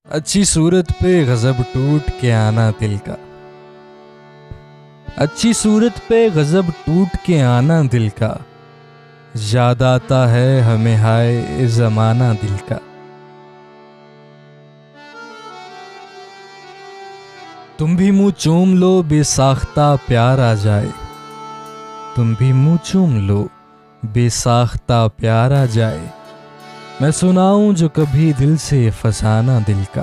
अच्छी सूरत पे गजब टूट के आना दिल का। अच्छी सूरत पे गजब टूट के आना दिल का। याद आता है हमें हाय जमाना दिल का। तुम भी मुंह चूम लो बेसाख्ता प्यार आ जाए। तुम भी मुंह चूम लो बेसाख्ता प्यार आ जाए। मैं सुनाऊं जो कभी दिल से फसाना दिल का।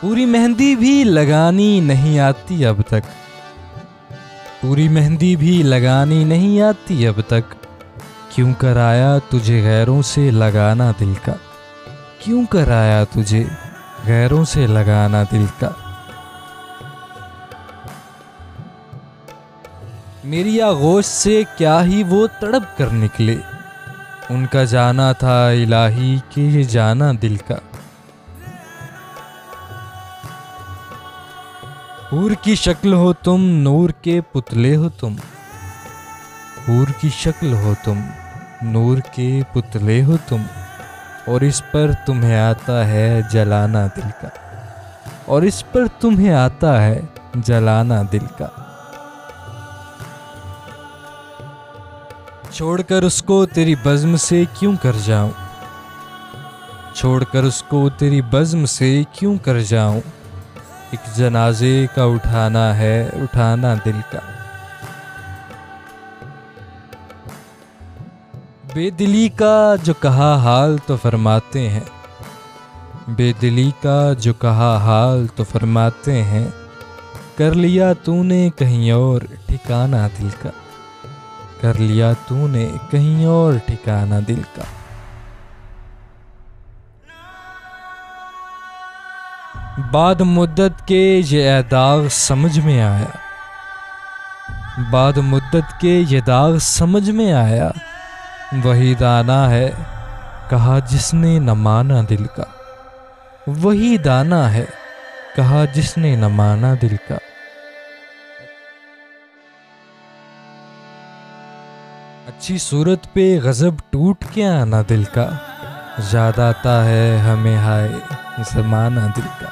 पूरी मेहंदी भी लगानी नहीं आती अब तक। पूरी मेहंदी भी लगानी नहीं आती अब तक। क्यों कराया तुझे गैरों से लगाना दिल का। क्यों कराया तुझे गैरों से लगाना दिल का। मेरी आगोश से क्या ही वो तड़प कर निकले। उनका जाना था इलाही कि ये जाना दिल का। हूर की शक्ल हो तुम नूर के पुतले हो तुम। हूर की शक्ल हो तुम नूर के पुतले हो तुम। और इस पर तुम्हें आता है जलाना दिल का। और इस पर तुम्हें आता है जलाना दिल का। छोड़कर उसको तेरी बज़्म से क्यों कर जाऊं। छोड़कर उसको तेरी बज़्म से क्यों कर जाऊं। एक जनाजे का उठाना है उठाना दिल का। बेदिली का जो कहा हाल तो फरमाते हैं। बेदिली का जो कहा हाल तो फरमाते हैं। कर लिया तूने कहीं और ठिकाना दिल का। कर लिया तूने कहीं और ठिकाना दिल का। बाद मुद्दत के ये दाग समझ में आया। बाद मुद्दत के ये दाग समझ में आया। वही दाना है कहा जिसने न माना दिल का। वही दाना है कहा जिसने न माना दिल का। अच्छी सूरत पे गजब टूट के आना दिल का। याद आता है हमें हाय जमाना दिल का।